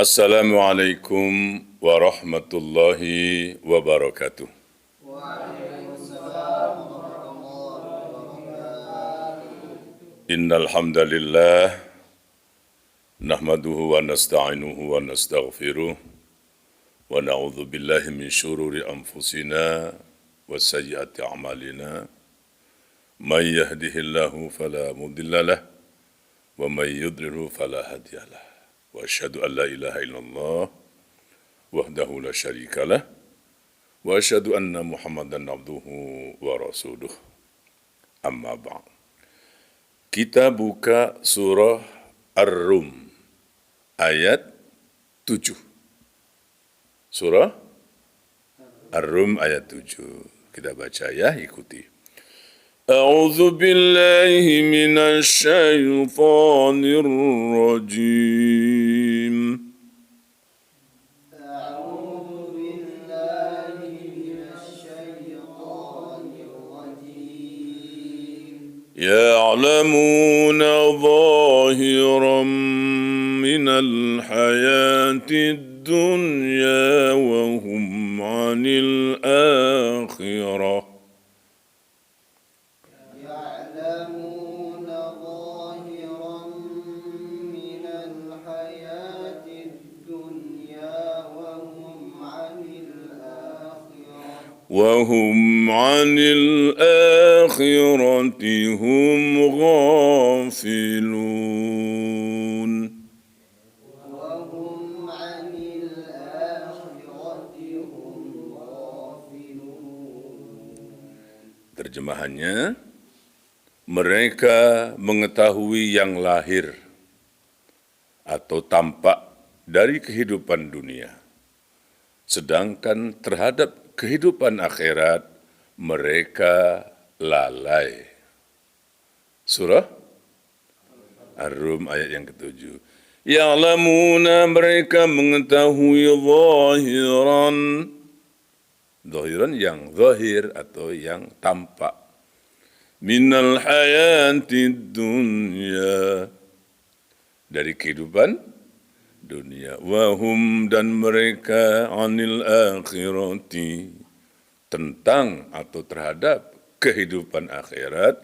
Assalamualaikum warahmatullahi wabarakatuh. Innal hamdalillah nahmaduhu wa nasta'inuhu wa nastaghfiruh wa na'udzu billahi min syururi anfusina wa sayyiati a'malina. May yahdihillahu fala mudilla lahu wa may yudlilhu fala hadiya lahu. Wa asyhadu an la ilaha illallah wahdahu la syarika lah wa asyhadu anna Muhammadan abduhu wa rasuluh. Amma ba'd. Kita buka surah Ar-Rum ayat 7. Surah Ar-Rum ayat 7. Kita baca ya, ikuti. A'udzu billahi minasy syaithanir rajim. يعلمون ظاهرا من الحياة الدنيا وهم عن الآخرة وهم عن الآخرة هم غافلون. Terjemahannya, mereka mengetahui yang lahir atau tampak dari kehidupan dunia, sedangkan terhadap kehidupan akhirat mereka lalai. Surah Ar-Rum ayat yang ke-7. Ya'lamuna, mereka mengetahui zahiran. Zahiran yang zahir atau yang tampak. Minal hayatid dunya, dari kehidupan dunia. Wahum, dan mereka anil akhirati, tentang atau terhadap kehidupan akhirat,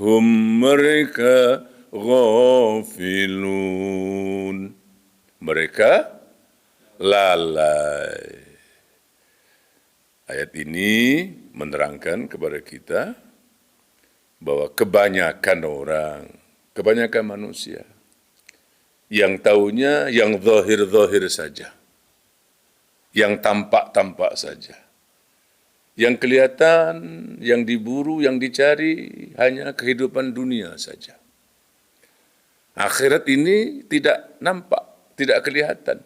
hum, mereka ghafilun, mereka lalai. Ayat ini menerangkan kepada kita bahwa kebanyakan orang, kebanyakan manusia yang taunya yang zahir-zahir saja, yang tampak-tampak saja, yang kelihatan, yang diburu, yang dicari hanya kehidupan dunia saja. Akhirat ini tidak nampak, tidak kelihatan.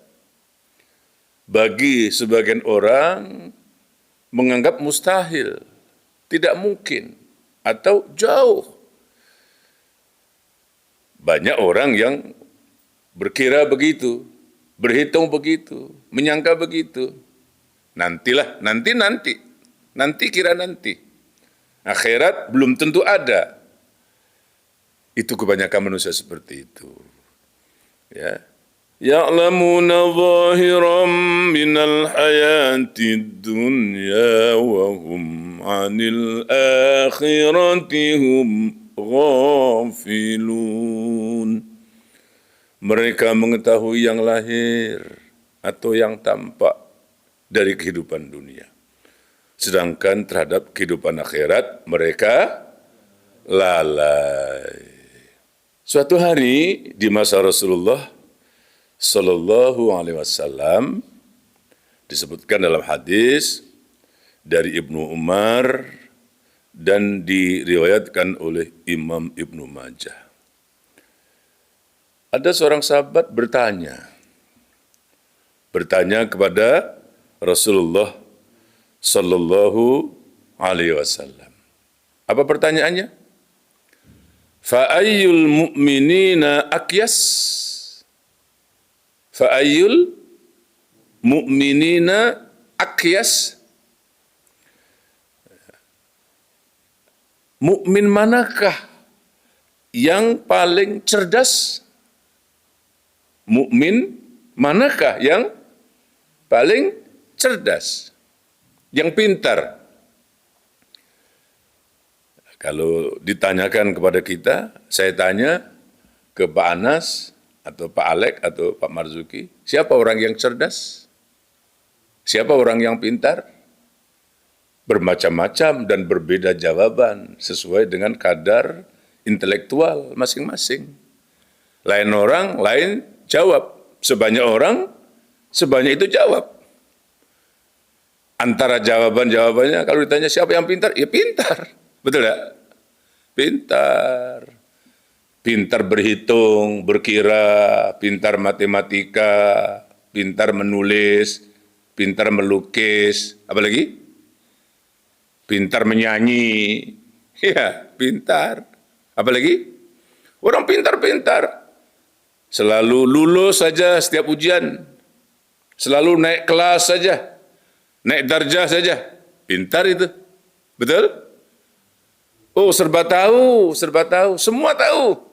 Bagi sebagian orang menganggap mustahil, tidak mungkin, atau jauh. Banyak orang yang berkira begitu, berhitung begitu, menyangka begitu. Nantilah, nanti kira nanti. Akhirat belum tentu ada. Itu kebanyakan manusia seperti itu. Ya. Ya'lamuna zahiran minal hayatid dunya wa hum 'anil akhirati hum ghafilun. Mereka mengetahui yang lahir atau yang tampak dari kehidupan dunia. Sedangkan terhadap kehidupan akhirat mereka lalai. Suatu hari di masa Rasulullah Sallallahu Alaihi Wasallam, disebutkan dalam hadis dari Ibnu Umar dan diriwayatkan oleh Imam Ibnu Majah. Ada seorang sahabat bertanya kepada Rasulullah Sallallahu Alaihi Wasallam. Apa pertanyaannya? Fa'ayyul mu'minina akyas? Fa'ayyul mu'minina akyas? Mukmin manakah yang paling cerdas? Mukmin manakah yang paling cerdas, yang pintar? Kalau ditanyakan kepada kita, saya tanya ke Pak Anas, atau Pak Alek, atau Pak Marzuki, siapa orang yang cerdas? Siapa orang yang pintar? Bermacam-macam dan berbeda jawaban sesuai dengan kadar intelektual masing-masing. Lain orang, lain jawab. Sebanyak orang, sebanyak itu jawab. Antara jawabannya, kalau ditanya siapa yang pintar, ya pintar. Betul ya? Pintar. Pintar berhitung, berkira, pintar matematika, pintar menulis, pintar melukis, apa lagi? Pintar menyanyi, ya pintar. Apa lagi? Orang pintar-pintar. Selalu lulus saja setiap ujian. Selalu naik kelas saja. Naik darjah saja. Pintar itu. Betul? Oh, serba tahu. Semua tahu.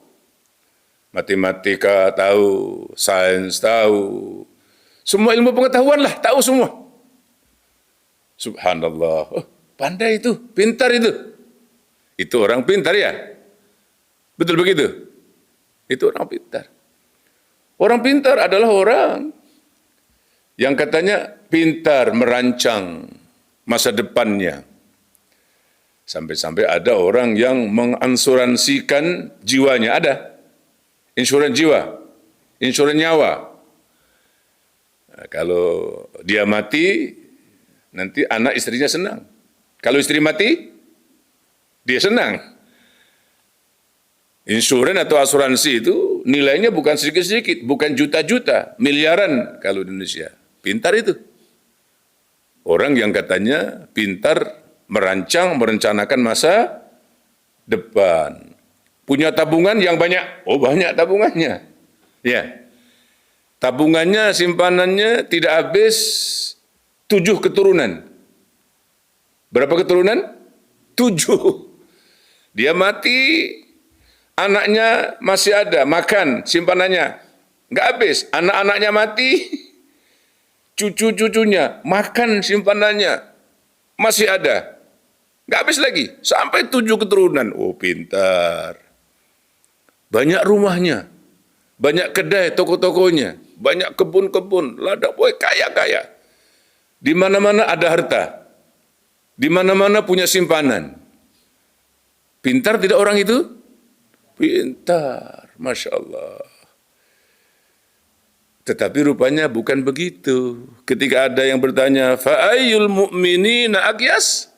Matematika tahu, sains tahu. Semua ilmu pengetahuan lah, tahu semua. Subhanallah. Oh, pandai itu, pintar itu. Itu orang pintar ya? Betul begitu? Itu orang pintar. Orang pintar adalah orang yang katanya pintar merancang masa depannya. Sampai-sampai ada orang yang mengasuransikan jiwanya. Ada. Insuran jiwa. Insuran nyawa. Nah, kalau dia mati, nanti anak istrinya senang. Kalau istri mati, dia senang. Insuran atau asuransi itu nilainya bukan sedikit-sedikit, bukan juta-juta, miliaran kalau di Indonesia. Pintar itu. Orang yang katanya pintar merencanakan masa depan. Punya tabungan yang banyak. Oh, banyak tabungannya. Ya. Tabungannya, simpanannya tidak habis 7 keturunan. Berapa keturunan? 7. Dia mati, anaknya masih ada, makan simpanannya. Enggak habis. Anak-anaknya mati, cucu-cucunya makan simpanannya. Masih ada. Enggak habis lagi. Sampai 7 keturunan. Oh, pintar. Banyak rumahnya. Banyak kedai, toko-tokonya. Banyak kebun-kebun, ladang, boy, kaya-kaya. Di mana-mana ada harta. Di mana-mana punya simpanan. Pintar tidak orang itu? Pintar, Masya Allah. Tetapi rupanya bukan begitu. Ketika ada yang bertanya, fa'ayyul mu'minina aqyas?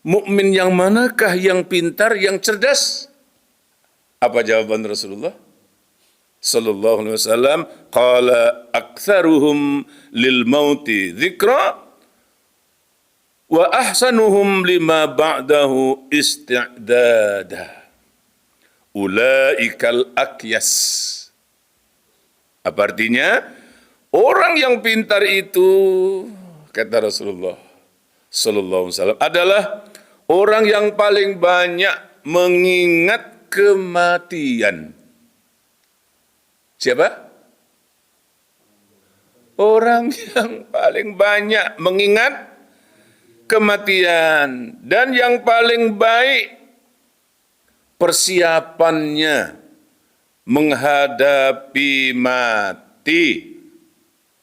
Mukmin yang manakah yang pintar, yang cerdas? Apa jawaban Rasulullah sallallahu alaihi wasallam? Qala aktsaruhum lil mauti dzikra wa ahsanuhum lima ba'dahu isti'dada. Ulaikal aqyas. Apa artinya? Orang yang pintar itu, kata Rasulullah sallallahu alaihi wasallam, adalah orang yang paling banyak mengingat kematian. Siapa? Orang yang paling banyak mengingat kematian dan yang paling baik persiapannya menghadapi mati.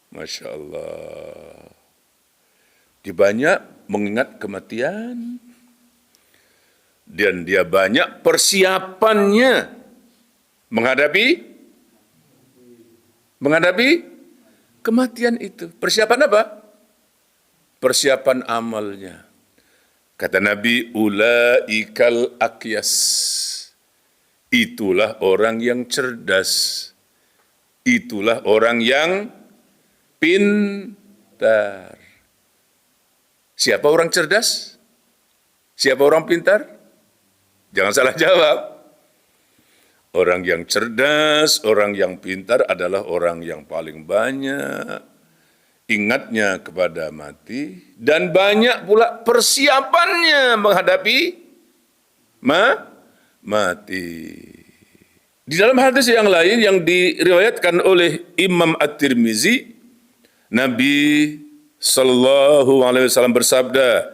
Masya Allah. Dia banyak mengingat kematian dan dia banyak persiapannya menghadapi kematian itu. Persiapan apa? Persiapan amalnya. Kata Nabi, ulaikal aqyas. Itulah orang yang cerdas. Itulah orang yang pintar. Siapa orang cerdas? Siapa orang pintar? Jangan salah jawab. Orang yang cerdas, orang yang pintar adalah orang yang paling banyak ingatnya kepada mati dan banyak pula persiapannya menghadapi mati. Di dalam hadis yang lain yang diriwayatkan oleh Imam At-Tirmizi, Nabi Sallallahu Alaihi Wasallam bersabda,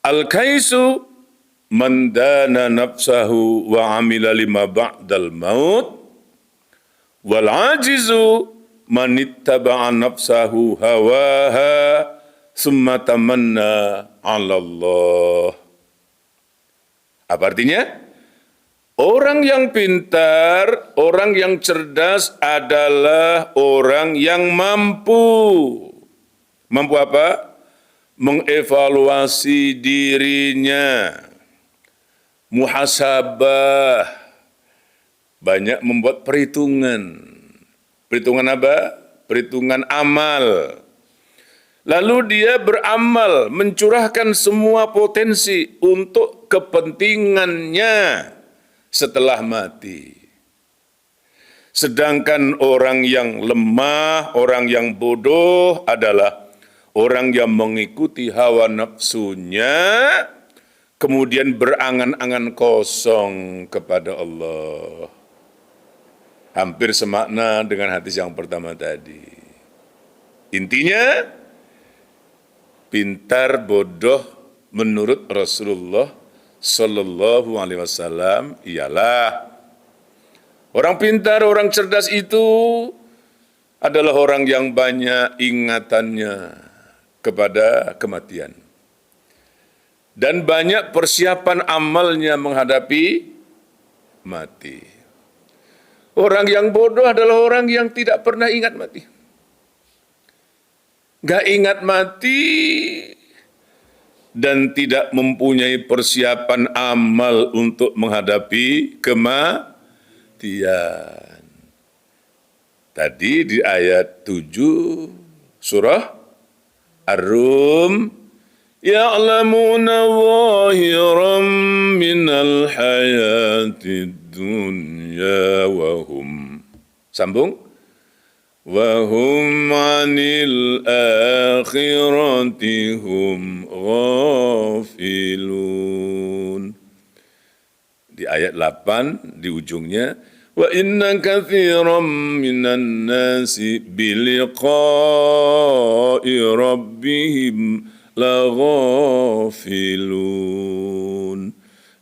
Al-kaisu man dana nafsahu wa amila lima ba'dal maut, wal ajizu man ittaba'a nafsahu hawaha summa tamanna 'ala Allah. Apa artinya? Orang yang pintar, orang yang cerdas adalah orang yang mampu. Mampu apa? Mengevaluasi dirinya, muhasabah, banyak membuat perhitungan. Perhitungan apa? Perhitungan amal. Lalu dia beramal, mencurahkan semua potensi untuk kepentingannya setelah mati. Sedangkan orang yang lemah, orang yang bodoh adalah orang yang mengikuti hawa nafsunya, kemudian berangan-angan kosong kepada Allah. Hampir semakna dengan hadis yang pertama tadi. Intinya, pintar bodoh menurut Rasulullah Sallallahu Alaihi Wasallam ialah orang pintar, orang cerdas itu adalah orang yang banyak ingatannya kepada kematian dan banyak persiapan amalnya menghadapi mati. Orang yang bodoh adalah orang yang tidak pernah ingat mati. Gak ingat mati dan tidak mempunyai persiapan amal untuk menghadapi kematian. Tadi di ayat 7 surah Ar-Rum, ya'lamuna zahiran minal hayatid dunya wa hum, sambung, wa hum 'anil akhirati hum ghafilun. Di ayat 8 di ujungnya, wa inna katsiran minan nasi biliqa'i rabbihim laghafilun.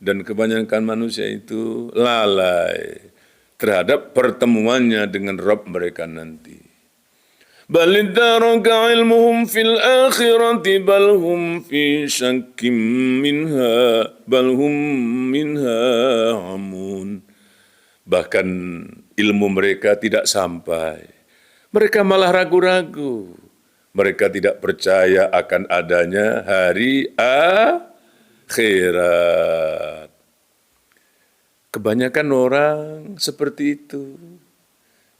Dan kebanyakan manusia itu lalai terhadap pertemuannya dengan Rabb mereka nanti. Bal daraka ilmuhum fil akhirati bal hum fi syakkim minha bal hum minha amun. Bahkan ilmu mereka tidak sampai. Mereka malah ragu-ragu. Mereka tidak percaya akan adanya hari akhirat. Kebanyakan orang seperti itu.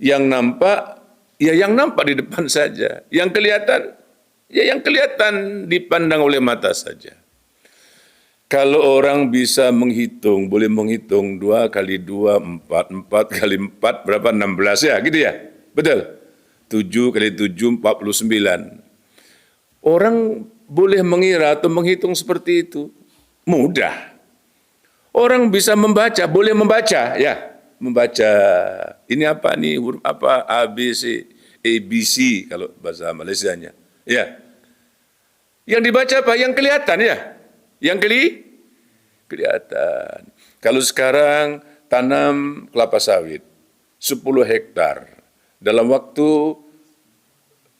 Yang nampak, ya yang nampak di depan saja. Yang kelihatan, ya yang kelihatan dipandang oleh mata saja. Kalau orang bisa menghitung, boleh menghitung 2 kali 2, 4, 4 kali 4, berapa? 16 ya, gitu ya? Betul? 7 kali 7, 49. Orang boleh mengira atau menghitung seperti itu. Mudah. Orang bisa membaca, boleh membaca, ya. Membaca, ini apa nih, huruf apa, A, B, C, A, B, C, kalau bahasa Malaysianya. Ya. Yang dibaca apa? Yang kelihatan, ya. Yang kelihatan. Kalau sekarang tanam kelapa sawit, 10 hektar, dalam waktu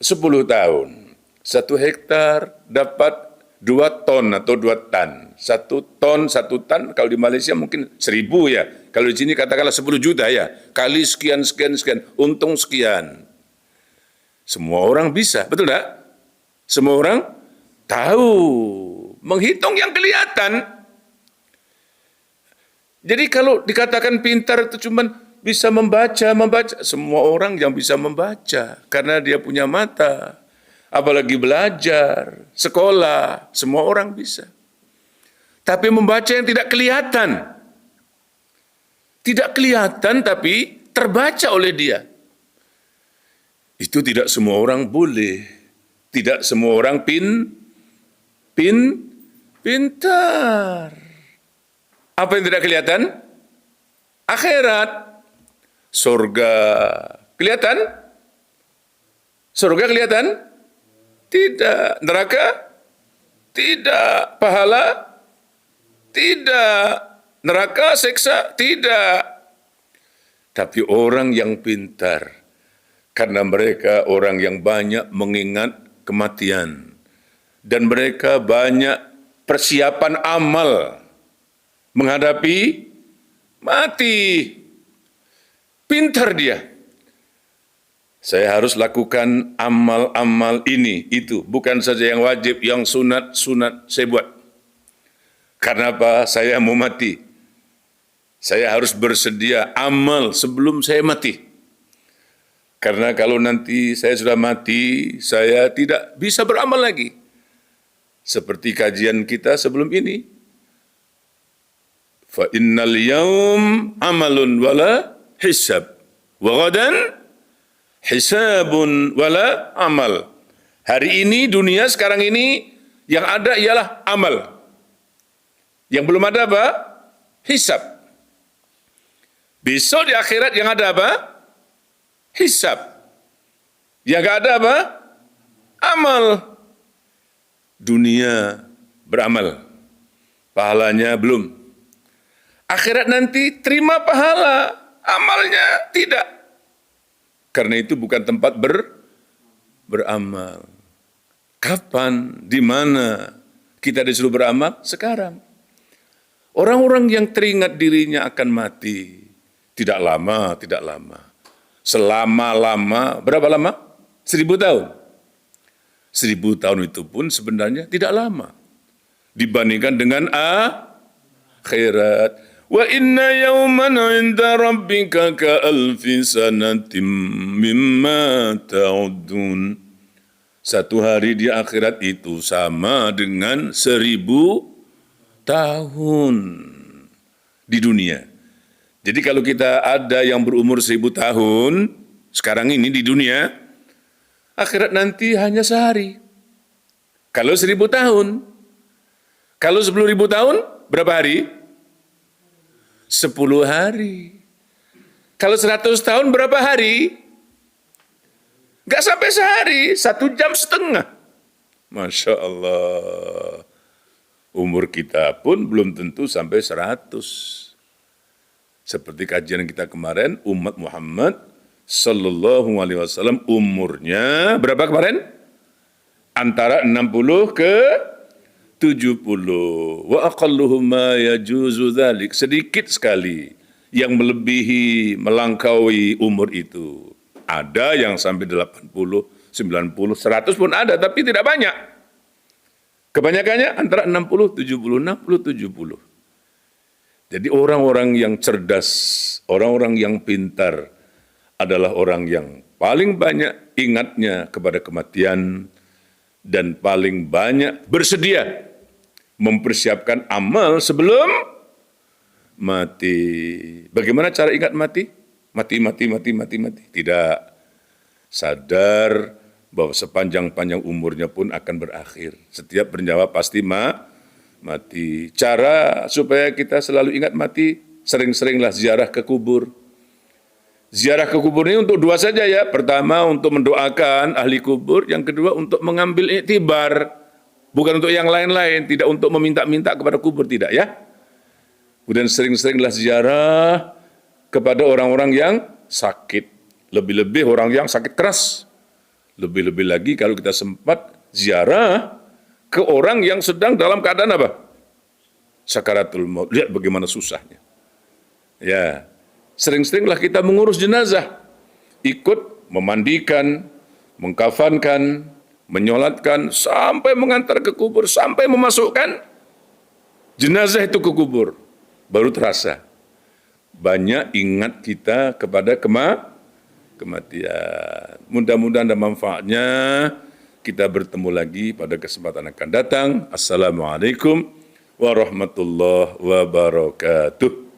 10 tahun, 1 hektar dapat 2 ton atau 2 tan. 1 ton, 1 tan, kalau di Malaysia mungkin 1.000 ya. Kalau di sini katakanlah 10 juta ya. Kali sekian, untung sekian. Semua orang bisa, betul tak? Semua orang tahu. Menghitung yang kelihatan. Jadi kalau dikatakan pintar itu cuman bisa membaca. Semua orang yang bisa membaca. Karena dia punya mata. Apalagi belajar, sekolah, semua orang bisa. Tapi membaca yang tidak kelihatan. Tidak kelihatan tapi terbaca oleh dia. Itu tidak semua orang boleh. Tidak semua orang pintar. Apa yang tidak kelihatan? Akhirat. Surga kelihatan? Surga kelihatan? Tidak. Neraka? Tidak. Pahala? Tidak. Neraka, siksa? Tidak. Tapi orang yang pintar, karena mereka orang yang banyak mengingat kematian, dan mereka banyak persiapan amal menghadapi mati. Pintar dia. Saya harus lakukan amal-amal ini, itu. Bukan saja yang wajib, yang sunat saya buat. Karena apa? Saya mau mati. Saya harus bersedia amal sebelum saya mati. Karena kalau nanti saya sudah mati, saya tidak bisa beramal lagi. Seperti kajian kita sebelum ini. Fa innal yaum amalun wala hisab. Wa ghadan hisabun wala amal. Hari ini, dunia sekarang ini, yang ada ialah amal. Yang belum ada apa? Hisab. Besok di akhirat yang ada apa? Hisab. Yang gak ada apa? Amal. Dunia beramal. Pahalanya belum. Akhirat nanti terima pahala. Amalnya tidak. Karena itu bukan tempat beramal. Kapan, di mana kita disuruh beramal? Sekarang. Orang-orang yang teringat dirinya akan mati. Tidak lama, tidak lama. Selama-lama, berapa lama? 1000 tahun. 1000 tahun itu pun sebenarnya tidak lama. Dibandingkan dengan akhirat. Wa inna yawman 'inda rabbika ka alfi sanatin mimma ta'udun. Satu hari di akhirat itu sama dengan 1000 tahun di dunia. Jadi kalau kita ada yang berumur 1000 tahun, sekarang ini di dunia, akhirat nanti hanya sehari. Kalau 1000 tahun. Kalau 10.000 tahun, berapa hari? 10 hari. Kalau 100 tahun berapa hari? Enggak sampai sehari, 1 jam setengah. Masya Allah. Umur kita pun belum tentu sampai 100. Seperti kajian kita kemarin, umat Muhammad Sallallahu Alaihi Wasallam umurnya berapa kemarin? Antara 60 ke 70. Wa aqalluhum ma yajuzu dzalik. Sedikit sekali yang melebihi, melangkaui umur itu. Ada yang sampai 80, 90, 100 pun ada, tapi tidak banyak. Kebanyakannya antara 60, 70, 60, 70. Jadi orang-orang yang cerdas, orang-orang yang pintar adalah orang yang paling banyak ingatnya kepada kematian dan paling banyak bersedia mempersiapkan amal sebelum mati. Bagaimana cara ingat mati? Mati. Tidak. Sadar bahwa sepanjang-panjang umurnya pun akan berakhir. Setiap bernyawa pasti mati. Cara supaya kita selalu ingat mati, sering-seringlah ziarah ke kubur. Ziarah ke kubur ini untuk 2 saja ya. Pertama untuk mendoakan ahli kubur, yang kedua untuk mengambil iktibar. Bukan untuk yang lain-lain, tidak untuk meminta-minta kepada kubur, tidak ya. Kemudian sering-seringlah ziarah kepada orang-orang yang sakit. Lebih-lebih orang yang sakit keras. Lebih-lebih lagi kalau kita sempat ziarah ke orang yang sedang dalam keadaan apa? Sakaratul maut. Lihat bagaimana susahnya. Ya, sering-seringlah kita mengurus jenazah. Ikut memandikan, mengkafankan, menyolatkan, sampai mengantar ke kubur, sampai memasukkan jenazah itu ke kubur. Baru terasa. Banyak ingat kita kepada kematian. Mudah-mudahan ada manfaatnya. Kita bertemu lagi pada kesempatan akan datang. Assalamualaikum warahmatullahi wabarakatuh.